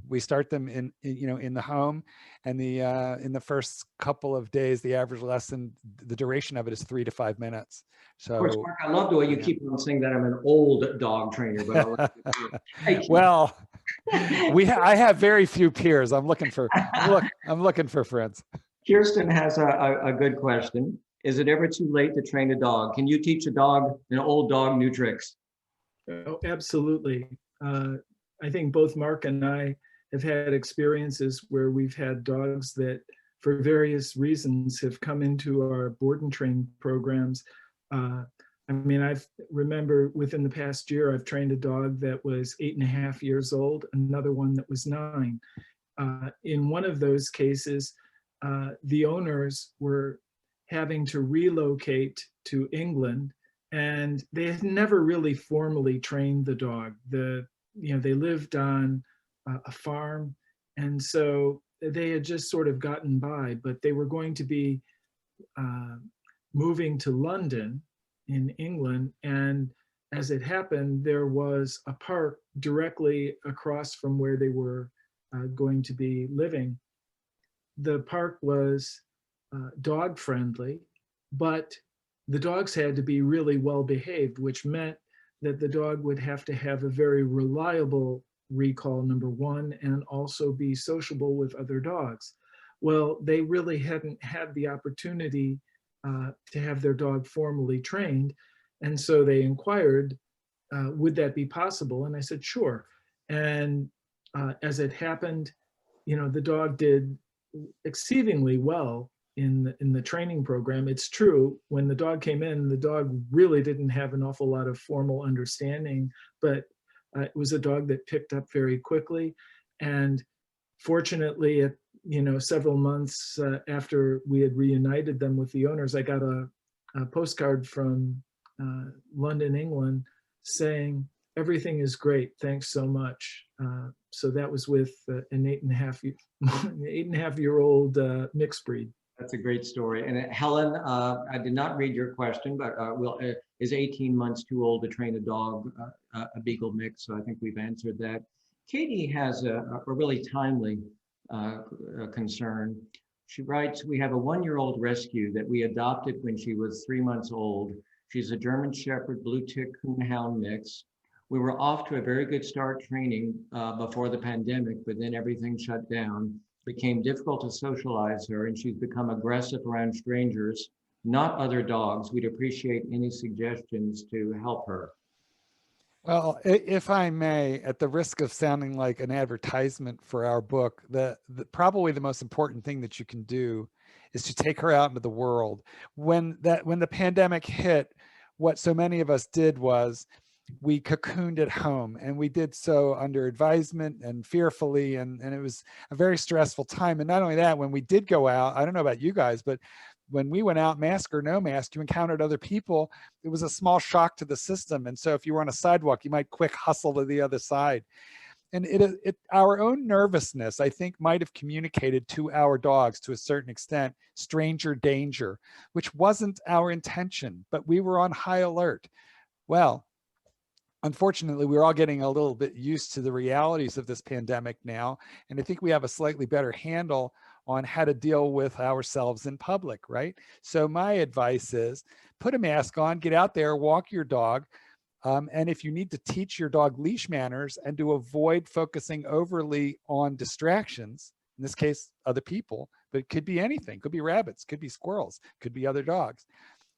We start them in the home, and in the first couple of days, the average lesson, the duration of it is 3 to 5 minutes. So, of course, Marc, I love the way you keep on saying that I'm an old dog trainer, but I'll let you well, I have very few peers. I'm looking for friends. Kirsten has a good question. Is it ever too late to train a dog? Can you teach an old dog, new tricks? Oh, absolutely. I think both Marc and I have had experiences where we've had dogs that, for various reasons, have come into our board and train programs. I mean, I remember within the past year, I've trained a dog that was 8.5 years old, another one that was 9. In one of those cases, the owners were having to relocate to England, and they had never really formally trained the dog. They lived on a farm, and so they had just sort of gotten by, but they were going to be moving to London in England. And as it happened, there was a park directly across from where they were going to be living. The park was dog friendly, but the dogs had to be really well behaved, which meant that the dog would have to have a very reliable recall, number one, and also be sociable with other dogs. Well, they really hadn't had the opportunity to have their dog formally trained. And so they inquired, would that be possible? And I said, sure. And as it happened, the dog did exceedingly well in the training program. It's true, when the dog came in, the dog really didn't have an awful lot of formal understanding, but it was a dog that picked up very quickly. And fortunately, several months after we had reunited them with the owners, I got a postcard from London, England, saying, everything is great, thanks so much. So that was with an 8.5-year-old mixed breed. That's a great story. And Helen, I did not read your question, but is 18 months too old to train a dog, a Beagle mix? So I think we've answered that. Katie has a really timely concern. She writes, we have a 1-year-old rescue that we adopted when she was 3 months old. She's a German Shepherd Blue Tick Coonhound mix. We were off to a very good start training before the pandemic, but then everything shut down. It became difficult to socialize her, and she's become aggressive around strangers, not other dogs. We'd appreciate any suggestions to help her. Well, if I may, at the risk of sounding like an advertisement for our book, probably the most important thing that you can do is to take her out into the world. When the pandemic hit, what so many of us did was we cocooned at home, and we did so under advisement and fearfully, and it was a very stressful time. And not only that, when we did go out, I don't know about you guys, but when we went out, mask or no mask, you encountered other people. It was a small shock to the system. And so if you were on a sidewalk, you might quick hustle to the other side. And our own nervousness, I think, might have communicated to our dogs to a certain extent, stranger danger, which wasn't our intention, but we were on high alert. Well, unfortunately, we're all getting a little bit used to the realities of this pandemic now. And I think we have a slightly better handle on how to deal with ourselves in public, right? So my advice is put a mask on, get out there, walk your dog. And if you need to teach your dog leash manners and to avoid focusing overly on distractions, in this case, other people, but it could be anything, could be rabbits, could be squirrels, could be other dogs.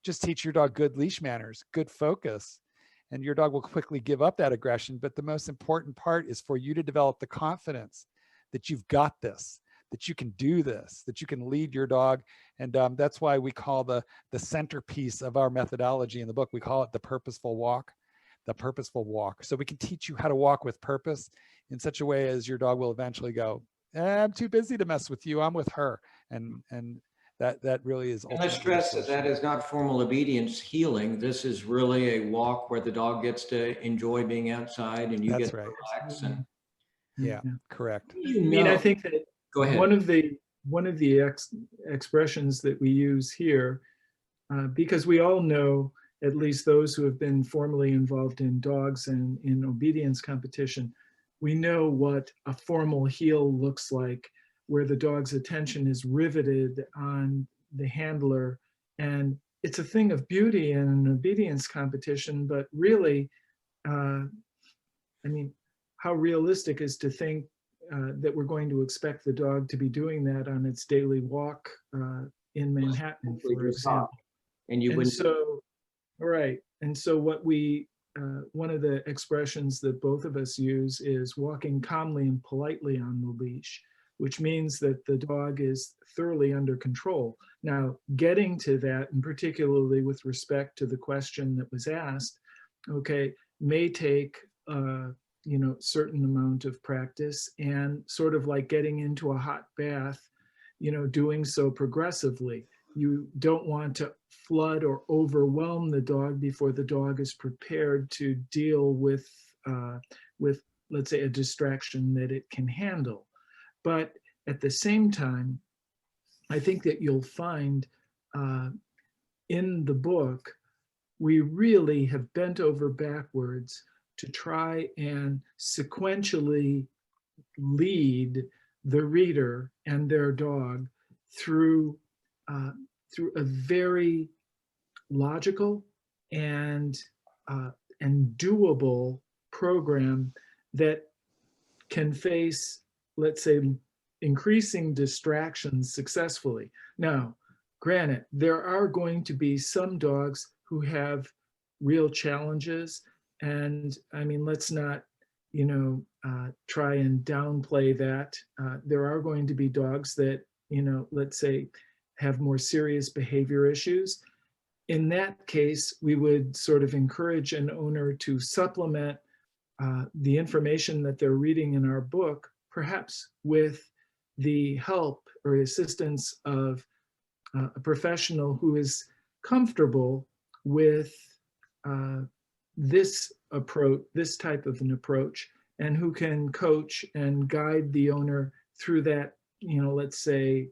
Just teach your dog good leash manners, good focus, and your dog will quickly give up that aggression. But the most important part is for you to develop the confidence that you've got this, that you can do this, that you can lead your dog. And that's why we call the centerpiece of our methodology in the book, we call it the purposeful walk. The purposeful walk. So we can teach you how to walk with purpose in such a way as your dog will eventually go, I'm too busy to mess with you, I'm with her. And that really is. And let's stress that is not formal obedience healing. This is really a walk where the dog gets to enjoy being outside and you get to relax. And yeah, correct. I think that go ahead. One of the expressions that we use here, because we all know, at least those who have been formally involved in dogs and in obedience competition, we know what a formal heel looks like, where the dog's attention is riveted on the handler. And it's a thing of beauty in an obedience competition, but really, how realistic is to think that we're going to expect the dog to be doing that on its daily walk in Manhattan, for example. Right. And so what one of the expressions that both of us use is walking calmly and politely on the leash, which means that the dog is thoroughly under control. Now, getting to that, and particularly with respect to the question that was asked, may take certain amount of practice, and sort of like getting into a hot bath, doing so progressively. You don't want to flood or overwhelm the dog before the dog is prepared to deal with, let's say, a distraction that it can handle. But at the same time, I think that you'll find in the book, we really have bent over backwards to try and sequentially lead the reader and their dog through a very logical and doable program that can face, let's say, increasing distractions successfully. Now, granted, there are going to be some dogs who have real challenges, and I mean, let's not, try and downplay that. There are going to be dogs that, let's say, have more serious behavior issues. In that case, we would sort of encourage an owner to supplement the information that they're reading in our book, perhaps with the help or assistance of a professional who is comfortable with this approach, this type of an approach, and who can coach and guide the owner through that, let's say,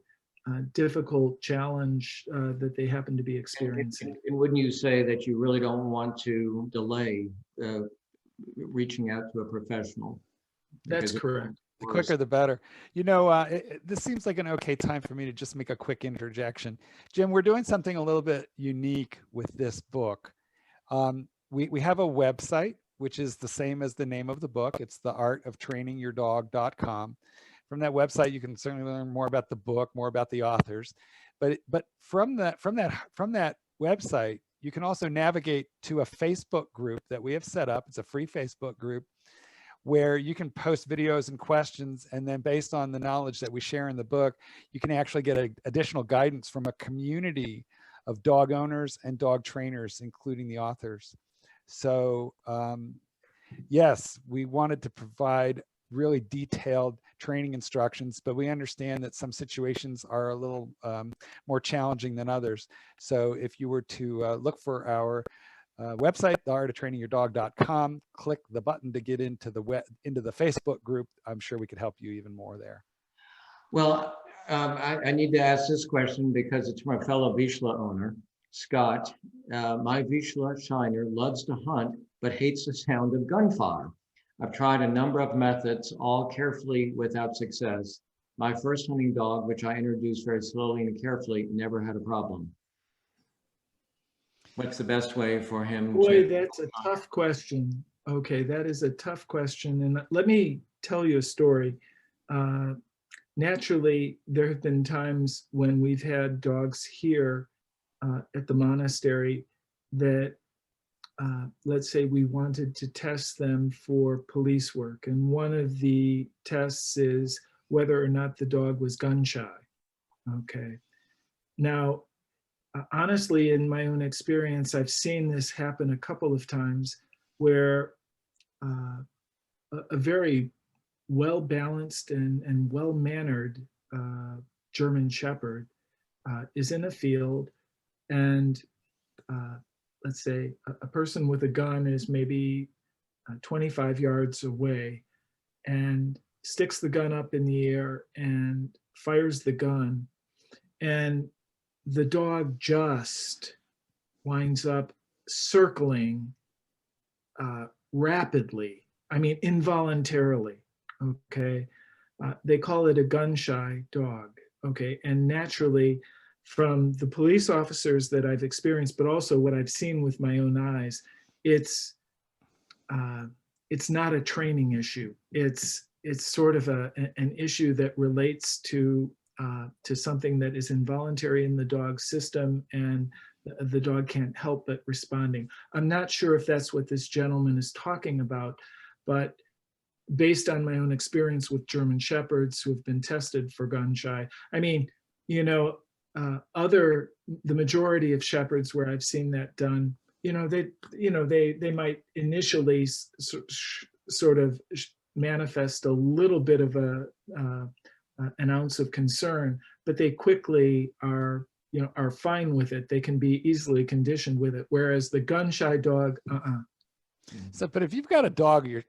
difficult challenge that they happen to be experiencing. And wouldn't you say that you really don't want to delay reaching out to a professional? That's correct. The quicker the better. This seems like an okay time for me to just make a quick interjection. Jim, we're doing something a little bit unique with this book. We have a website, which is the same as the name of the book. It's theartoftrainingyourdog.com. From that website, you can certainly learn more about the book, more about the authors. But from that website, you can also navigate to a Facebook group that we have set up. It's a free Facebook group where you can post videos and questions, and then based on the knowledge that we share in the book, you can actually get additional guidance from a community of dog owners and dog trainers, including the authors. So yes, we wanted to provide really detailed training instructions, but we understand that some situations are a little more challenging than others. So if you were to look for our website, theartoftrainingyourdog.com, click the button to get into the Facebook group, I'm sure we could help you even more there. Well, I need to ask this question because it's from a fellow Vizsla owner, Scott. My Vizsla Shiner loves to hunt, but hates the sound of gunfire. I've tried a number of methods, all carefully without success. My first hunting dog, which I introduced very slowly and carefully, never had a problem. What's the best way for him? Boy, that's a tough question. Okay, that is a tough question. And let me tell you a story. Naturally, there have been times when we've had dogs here at the monastery that let's say we wanted to test them for police work. And one of the tests is whether or not the dog was gun shy. Okay. Now, honestly, in my own experience, I've seen this happen a couple of times where a very well-balanced and well-mannered German Shepherd is in a field, and let's say a person with a gun is maybe 25 yards away and sticks the gun up in the air and fires the gun, and the dog just winds up circling rapidly, I mean involuntarily, okay? They call it a gun-shy dog, okay? And naturally, from the police officers that I've experienced, but also what I've seen with my own eyes, it's not a training issue. It's sort of an issue that relates to something that is involuntary in the dog's system, and the dog can't help but responding. I'm not sure if that's what this gentleman is talking about, but based on my own experience with German Shepherds who have been tested for gun shy, I mean, the majority of Shepherds where I've seen that done, they might initially sort of manifest a little bit of an ounce of concern, but they quickly are fine with it. They can be easily conditioned with it. Whereas the gun shy dog, So, but if you've got a dog, I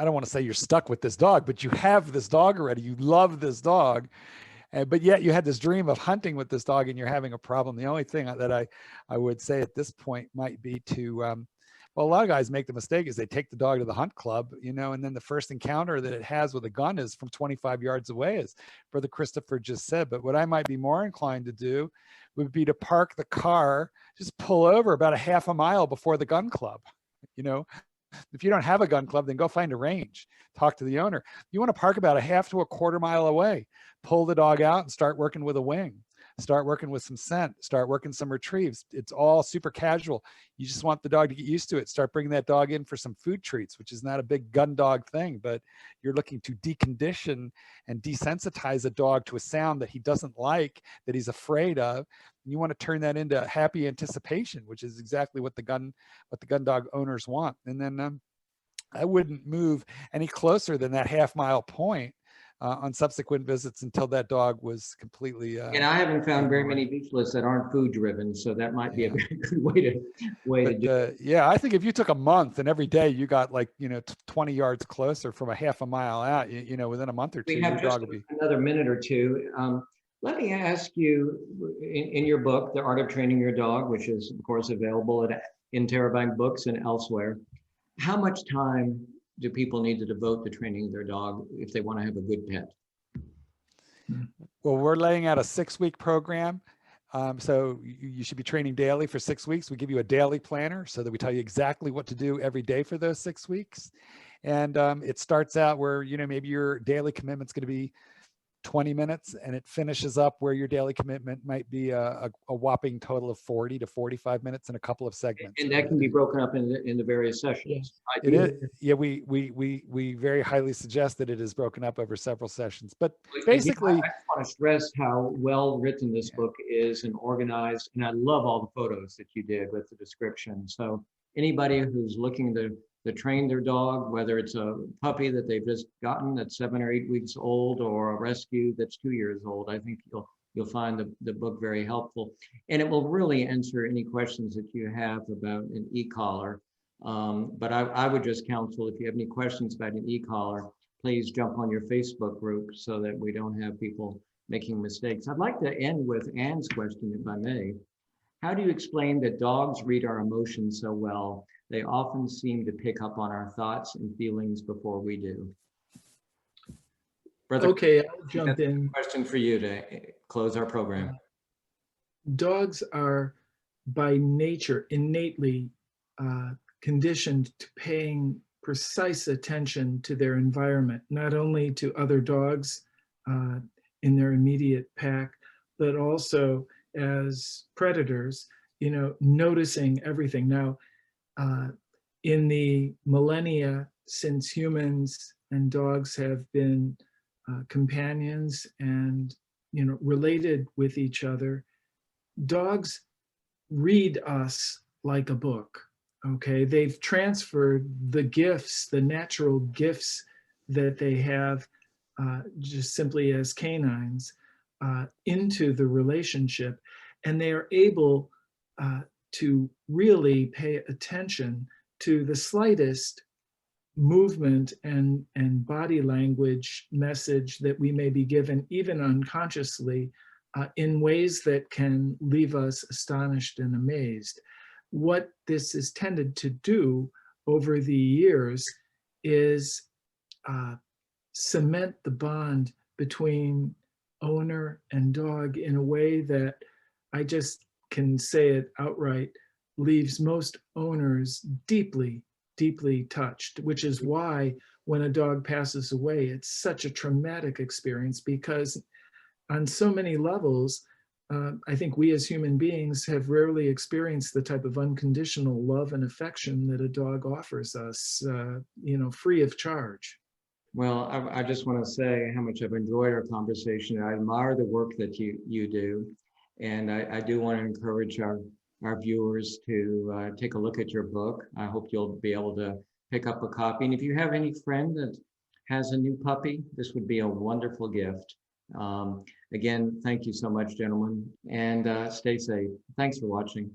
don't want to say you're stuck with this dog, but you have this dog already, you love this dog. But yet you had this dream of hunting with this dog and you're having a problem. The only thing that I would say at this point might be to, well, a lot of guys make the mistake is they take the dog to the hunt club, you know, and then the first encounter that it has with a gun is from 25 yards away, as Brother Christopher just said. But what I might be more inclined to do would be to park the car, just pull over about a half a mile before the gun club. You know, if you don't have a gun club, then go find a range, talk to the owner. You want to park about a half to a quarter mile away, pull the dog out and start working with a wing, start working with some scent, start working some retrieves. It's all super casual. You just want the dog to get used to it. Start bringing that dog in for some food treats, which is not a big gun dog thing, but you're looking to decondition and desensitize a dog to a sound that he doesn't like, that he's afraid of. You want to turn that into happy anticipation, which is exactly what the gun dog owners want. And then I wouldn't move any closer than that half mile point on subsequent visits until that dog was completely. And I haven't found very many beachless that aren't food driven, so that might be a very good way to do it. Yeah, I think if you took a month and every day you got like 20 yards closer from a half a mile out, within a month or two, We have your just dog will be. another minute or two. Let me ask you, in your book, The Art of Training Your Dog, which is of course available in Terabyte Books and elsewhere, how much time do people need to devote to training their dog if they want to have a good pet? Well, we're laying out a 6-week program. So you should be training daily for 6 weeks. We give you a daily planner so that we tell you exactly what to do every day for those 6 weeks. And it starts out where, maybe your daily commitment's going to be 20 minutes, and it finishes up where your daily commitment might be a whopping total of 40 to 45 minutes in a couple of segments. And that can be broken up in the various sessions. It is. Yeah, we very highly suggest that it is broken up over several sessions. But basically, I just want to stress how well written this book is and organized, and I love all the photos that you did with the description. So anybody who's looking to train their dog, whether it's a puppy that they've just gotten that's 7 or 8 weeks old, or a rescue that's 2 years old, I think you'll find the book very helpful. And it will really answer any questions that you have about an e-collar. But I would just counsel, if you have any questions about an e-collar, please jump on your Facebook group so that we don't have people making mistakes. I'd like to end with Anne's question, if I may. How do you explain that dogs read our emotions so well? They often seem to pick up on our thoughts and feelings before we do. Brother, okay, I'll jump in. Question for you to close our program. Dogs are by nature innately conditioned to paying precise attention to their environment, not only to other dogs in their immediate pack, but also as predators, noticing everything. Now, in the millennia since humans and dogs have been companions and related with each other, dogs read us like a book. Okay, they've transferred the gifts, the natural gifts that they have just simply as canines into the relationship, and they are able to really pay attention to the slightest movement and body language message that we may be given, even unconsciously, in ways that can leave us astonished and amazed. What this is tended to do over the years is cement the bond between owner and dog in a way that I just can say it outright, leaves most owners deeply, deeply touched, which is why when a dog passes away, it's such a traumatic experience, because on so many levels, I think we as human beings have rarely experienced the type of unconditional love and affection that a dog offers us, free of charge. Well, I just want to say how much I've enjoyed our conversation. I admire the work that you do. And I do want to encourage our viewers to take a look at your book. I hope you'll be able to pick up a copy. And if you have any friend that has a new puppy, this would be a wonderful gift. Again, thank you so much, gentlemen, and stay safe. Thanks for watching.